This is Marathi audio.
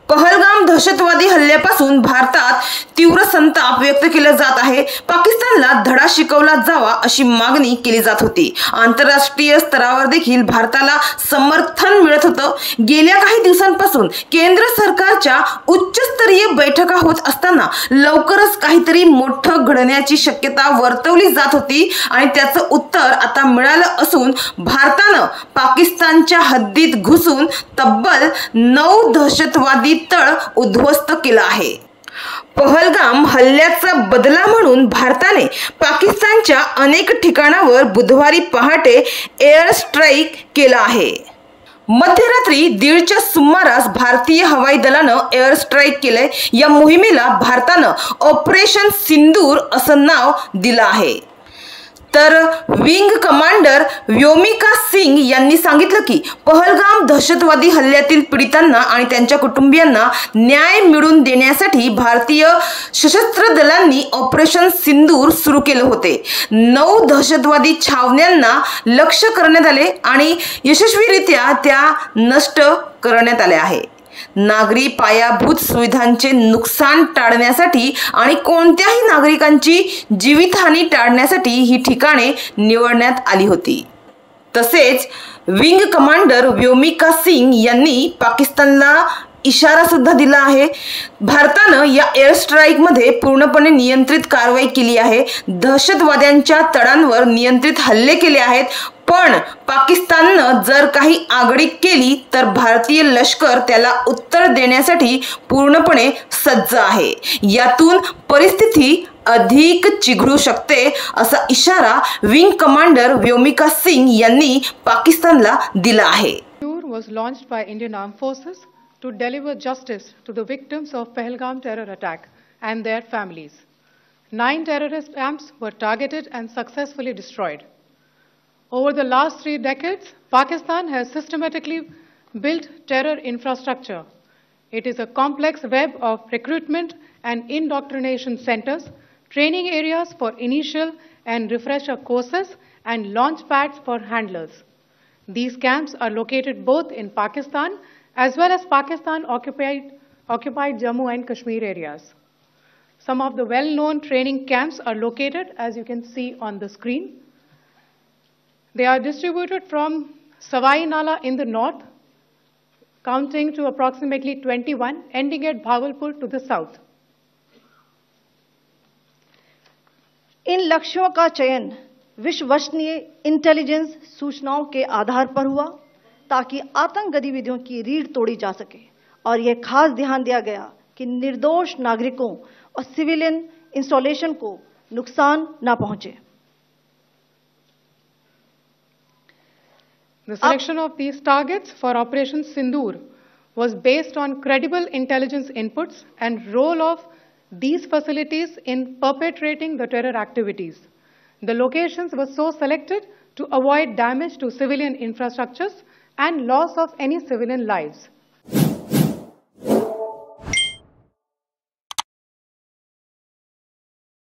पहलगाम दहशतवादी हल्ल्यापासून भारतात तीव्र संताप व्यक्त केला जात आहे। पाकिस्तानला धडा शिकवला जावा अशी मागणी केली जात होती। आंतरराष्ट्रीय स्तरावर देखील भारताला समर्थन मिळत होतं। गेल्या काही दिवसांपासून केंद्र सरकारच्या उच्चस्तरीय बैठका होत असताना लवकरच काहीतरी मोठं घडण्याची शक्यता वर्तवली जात होती आणि त्याचं उत्तर आता मिळालं असून भारतानं पाकिस्तानच्या हद्दीत घुसून तब्बल 9 दहशतवादी तळ उद्ध्वस्त केला आहे। पहलगाम हल्ल्याचा बदला म्हणून भारताने पाकिस्तानच्या अनेक ठिकाणावर बुधवारी पहाटे एअर स्ट्राईक केला आहे। मध्यरात्री 1:30च्या सुमारास भारतीय हवाई दलानं एअर स्ट्राईक केले। या मोहिमेला भारतानं ऑपरेशन सिंदूर असं नाव दिलं आहे। तर विंग कमांडर व्योमिका सिंग यांनी सांगितलं की पहलगाम दहशतवादी हल्ल्यातील पीडितांना आणि त्यांच्या कुटुंबियांना न्याय मिळवून देण्यासाठी भारतीय सशस्त्र दलांनी ऑपरेशन सिंदूर सुरू केले होते। 9 दहशतवादी छावण्यांना लक्ष्य करण्यात आले आणि यशस्वीरित्या त्या नष्ट करण्यात आल्या आहे। नागरी पायाभूत सुविधांचे नुकसान टाळण्यासाठी आणि कोणत्याही नागरिकांची जीवितहानी टाळण्यासाठी ही ठिकाणे निवडण्यात आली होती। तसेच विंग कमांडर व्योमिका सिंग यांनी पाकिस्तानला इशारा सुद्धा दिला आहे। भारतानं या एअर स्ट्राईक मध्ये पूर्णपणे नियंत्रित कारवाई केली आहे। दहशतवाद्यांच्या तळांवर नियंत्रित हल्ले केले आहेत, पण पाकिस्ताननं जर काही आगळीक केली तर भारतीय लष्कर त्याला उत्तर देण्यासाठी पूर्णपणे सज्ज आहे। यातून परिस्थिती अधिक चिघळू शकते असा इशारा विंग कमांडर व्योमिका सिंग यांनी पाकिस्तानला दिला आहे। was launched by Indian Armed Forces to deliver justice to the victims of Pahalgam terror attack and their families. 9 terrorist camps were targeted and successfully destroyed. Over the last 3 decades, Pakistan has systematically built terror infrastructure. It is a complex web of recruitment and indoctrination centers, training areas for initial and refresher courses, and launch pads for handlers. These camps are located both in Pakistan as well as Pakistan-occupied Jammu and Kashmir areas. Some of the well-known training camps are located, as you can see on the screen. They are distributed from Savai Nala in the north, counting to approximately 21, ending at Bhagalpur to the south. In लक्ष्यों का चयन विश्वसनीय इंटेलिजेंस सूचनाओं के आधार पर हुआ ताकि आतंक गतिविधियों की रीढ़ तोड़ी जा सके और यह खास ध्यान दिया गया कि निर्दोष नागरिकों और सिविलियन इंस्टॉलेशन को नुकसान न पहुंचे। The selection of these targets for Operation Sindoor was based on credible intelligence inputs and role of these facilities in perpetrating the terror activities. The locations were so selected to avoid damage to civilian infrastructures and loss of any civilian lives.